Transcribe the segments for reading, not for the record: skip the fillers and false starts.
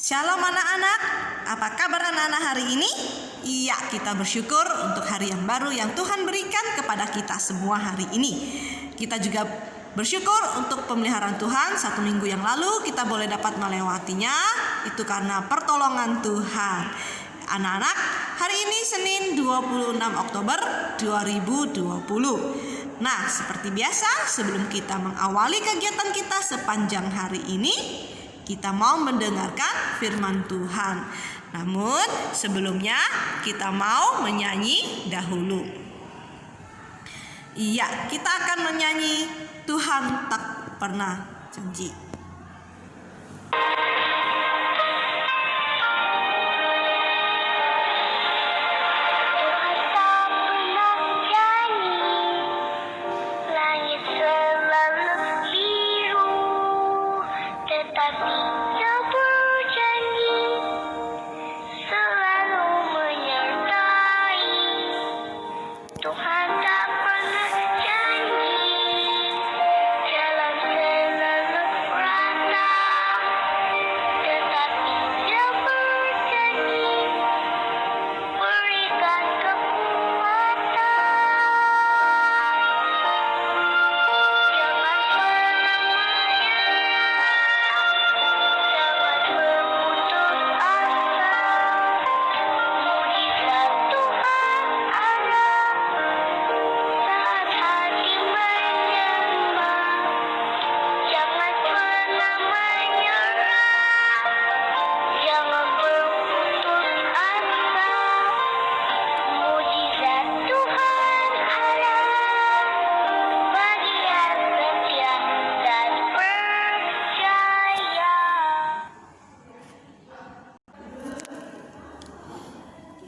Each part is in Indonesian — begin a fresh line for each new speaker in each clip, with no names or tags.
Shalom anak-anak, apa kabar anak-anak hari ini? Iya, kita bersyukur untuk hari yang baru yang Tuhan berikan kepada kita semua hari ini. Kita juga bersyukur untuk pemeliharaan Tuhan. 1 minggu yang lalu kita boleh dapat melewatinya. Itu karena pertolongan Tuhan. Anak-anak, hari ini Senin 26 Oktober 2020. Nah, seperti biasa sebelum kita mengawali kegiatan kita sepanjang hari ini, kita mau mendengarkan firman Tuhan. Namun sebelumnya kita mau menyanyi dahulu. Iya, kita akan menyanyi Tuhan tak pernah janji.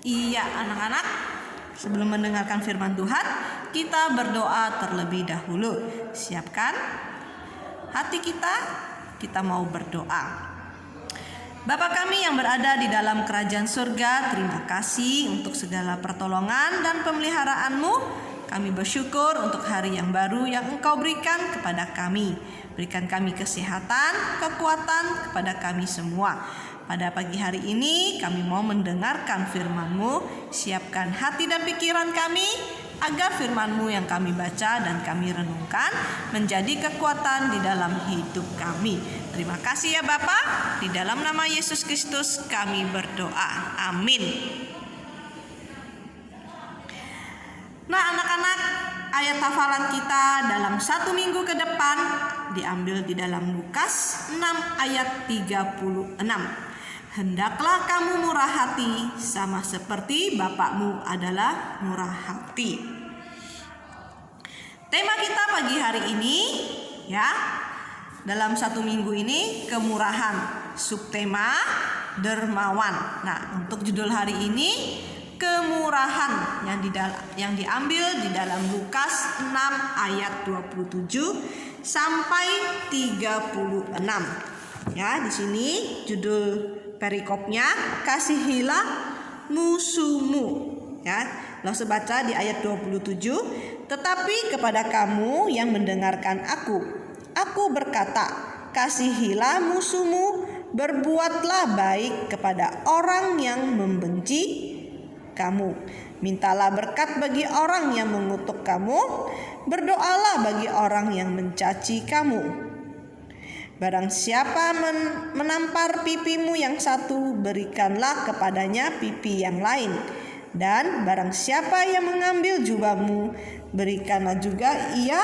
Iya anak-anak, sebelum mendengarkan firman Tuhan, kita berdoa terlebih dahulu. Siapkan hati kita mau berdoa. Bapa kami yang berada di dalam kerajaan surga, terima kasih untuk segala pertolongan dan pemeliharaan-Mu. Kami bersyukur untuk hari yang baru yang Engkau berikan kepada kami. Berikan kami kesehatan, kekuatan kepada kami semua. Pada pagi hari ini kami mau mendengarkan firman-Mu. Siapkan hati dan pikiran kami agar firman-Mu yang kami baca dan kami renungkan menjadi kekuatan di dalam hidup kami. Terima kasih ya Bapa. Di dalam nama Yesus Kristus kami berdoa. Amin. Nah anak-anak, ayat hafalan kita dalam 1 minggu ke depan diambil di dalam Lukas 6 ayat 36. Hendaklah kamu murah hati sama seperti Bapakmu adalah murah hati. Tema kita pagi hari ini ya, dalam 1 minggu ini kemurahan, subtema dermawan. Nah, untuk judul hari ini kemurahan yang diambil di dalam Lukas 6 ayat 27 sampai 36. Ya, di sini judul perikopnya kasihilah musuhmu. Ya, langsung baca di ayat 27. Tetapi kepada kamu yang mendengarkan aku berkata, kasihilah musuhmu, berbuatlah baik kepada orang yang membenci kamu. Mintalah berkat bagi orang yang mengutuk kamu, berdoalah bagi orang yang mencaci kamu. Barang siapa menampar pipimu yang satu, berikanlah kepadanya pipi yang lain. Dan barang siapa yang mengambil jubahmu, berikanlah juga ia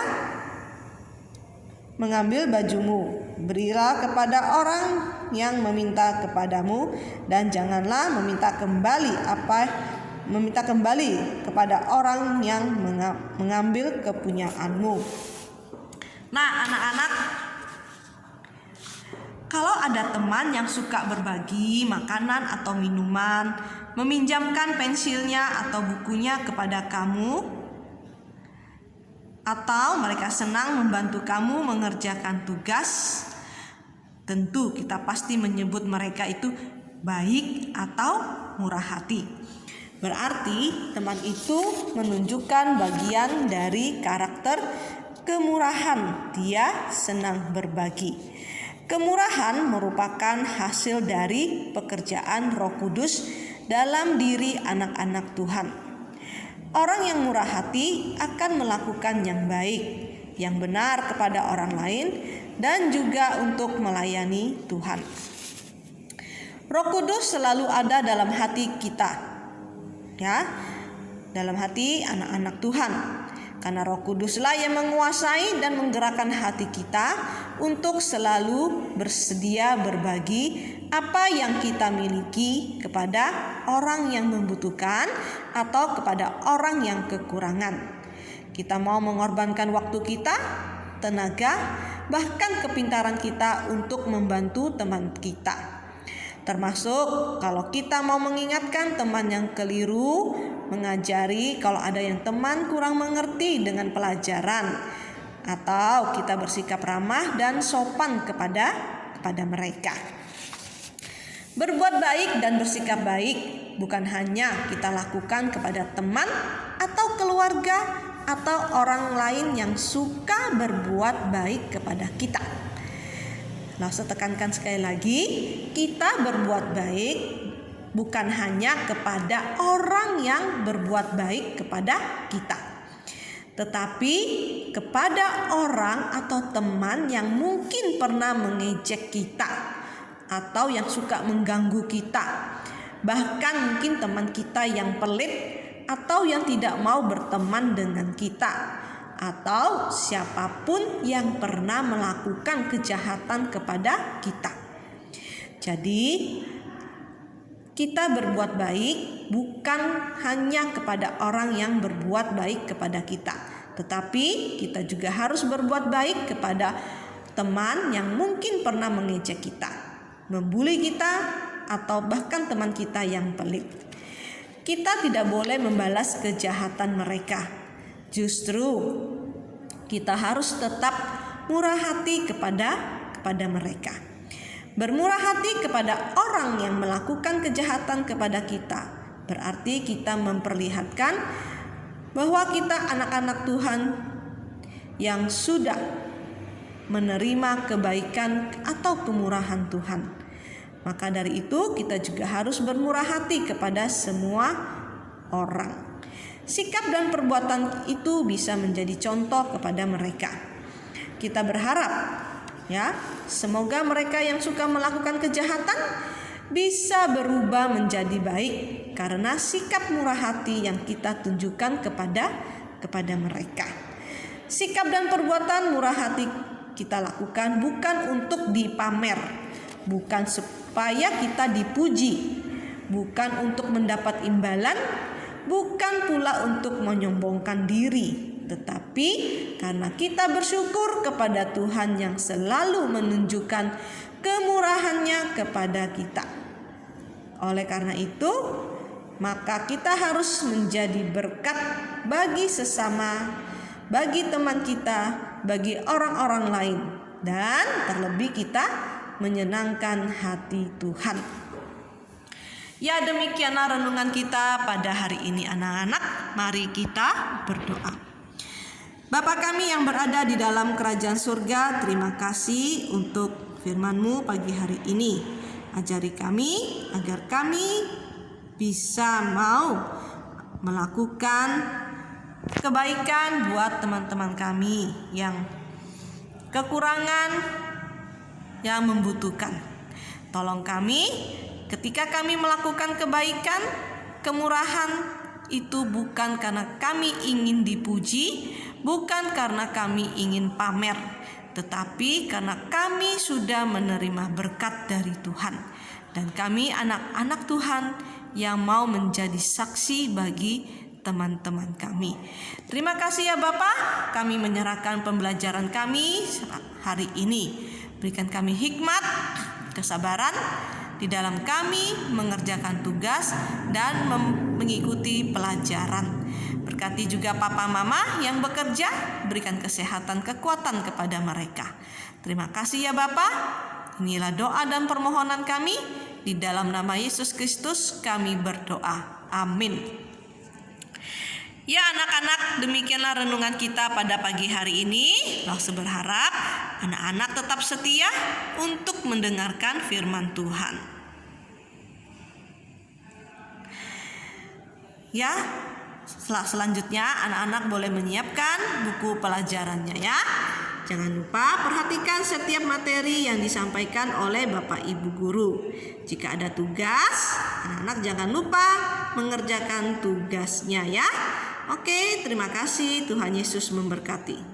mengambil bajumu. Berilah kepada orang yang meminta kepadamu, dan janganlah meminta kembali kepada orang yang mengambil kepunyaanmu. Nah anak-anak, kalau ada teman yang suka berbagi makanan atau minuman, meminjamkan pensilnya atau bukunya kepada kamu, atau mereka senang membantu kamu mengerjakan tugas, tentu kita pasti menyebut mereka itu baik atau murah hati. Berarti teman itu menunjukkan bagian dari karakter kemurahan. Dia senang berbagi. Kemurahan merupakan hasil dari pekerjaan Roh Kudus dalam diri anak-anak Tuhan. Orang yang murah hati akan melakukan yang baik, yang benar kepada orang lain, dan juga untuk melayani Tuhan. Roh Kudus selalu ada dalam hati kita, ya, dalam hati anak-anak Tuhan. Karena Roh Kuduslah yang menguasai dan menggerakkan hati kita untuk selalu bersedia berbagi apa yang kita miliki kepada orang yang membutuhkan atau kepada orang yang kekurangan. Kita mau mengorbankan waktu kita, tenaga, bahkan kepintaran kita untuk membantu teman kita. Termasuk kalau kita mau mengingatkan teman yang keliru, mengajari kalau ada yang teman kurang mengerti dengan pelajaran, atau kita bersikap ramah dan sopan kepada mereka. Berbuat baik dan bersikap baik bukan hanya kita lakukan kepada teman atau keluarga atau orang lain yang suka berbuat baik kepada kita. Saya tekankan sekali lagi, kita berbuat baik bukan hanya kepada orang yang berbuat baik kepada kita, tetapi kepada orang atau teman yang mungkin pernah mengejek kita atau yang suka mengganggu kita. Bahkan mungkin teman kita yang pelit atau yang tidak mau berteman dengan kita, atau siapapun yang pernah melakukan kejahatan kepada kita. Jadi kita berbuat baik bukan hanya kepada orang yang berbuat baik kepada kita, tetapi kita juga harus berbuat baik kepada teman yang mungkin pernah mengejek kita, membuli kita, atau bahkan teman kita yang pelit. Kita tidak boleh membalas kejahatan mereka. Justru kita harus tetap murah hati kepada mereka. Bermurah hati kepada orang yang melakukan kejahatan kepada kita berarti kita memperlihatkan bahwa kita anak-anak Tuhan yang sudah menerima kebaikan atau kemurahan Tuhan. Maka dari itu kita juga harus bermurah hati kepada semua orang. Sikap dan perbuatan itu bisa menjadi contoh kepada mereka. Kita berharap, ya, semoga mereka yang suka melakukan kejahatan bisa berubah menjadi baik karena sikap murah hati yang kita tunjukkan kepada mereka. Sikap dan perbuatan murah hati kita lakukan bukan untuk dipamer, bukan supaya kita dipuji, bukan untuk mendapat imbalan, bukan pula untuk menyombongkan diri, tetapi karena kita bersyukur kepada Tuhan yang selalu menunjukkan kemurahannya kepada kita. Oleh karena itu, maka kita harus menjadi berkat bagi sesama, bagi teman kita, bagi orang-orang lain, dan terlebih kita menyenangkan hati Tuhan. Ya, demikianlah renungan kita pada hari ini anak-anak. Mari kita berdoa. Bapa kami yang berada di dalam kerajaan surga, terima kasih untuk firman-Mu pagi hari ini. Ajari kami agar kami bisa mau melakukan kebaikan buat teman-teman kami yang kekurangan, yang membutuhkan. Tolong kami ketika kami melakukan kebaikan, kemurahan itu bukan karena kami ingin dipuji, bukan karena kami ingin pamer, tetapi karena kami sudah menerima berkat dari Tuhan. Dan kami anak-anak Tuhan yang mau menjadi saksi bagi teman-teman kami. Terima kasih ya Bapa, kami menyerahkan pembelajaran kami hari ini. Berikan kami hikmat, kesabaran di dalam kami mengerjakan tugas dan mengikuti pelajaran. Berkati juga papa mama yang bekerja, berikan kesehatan, kekuatan kepada mereka. Terima kasih ya Bapa. Inilah doa dan permohonan kami. Di dalam nama Yesus Kristus kami berdoa. Amin. Ya anak-anak, demikianlah renungan kita pada pagi hari ini. Langsung berharap anak-anak tetap setia untuk mendengarkan firman Tuhan. Ya, selanjutnya anak-anak boleh menyiapkan buku pelajarannya ya. Jangan lupa perhatikan setiap materi yang disampaikan oleh Bapak Ibu Guru. Jika ada tugas, anak-anak jangan lupa mengerjakan tugasnya ya. Oke, terima kasih. Tuhan Yesus memberkati.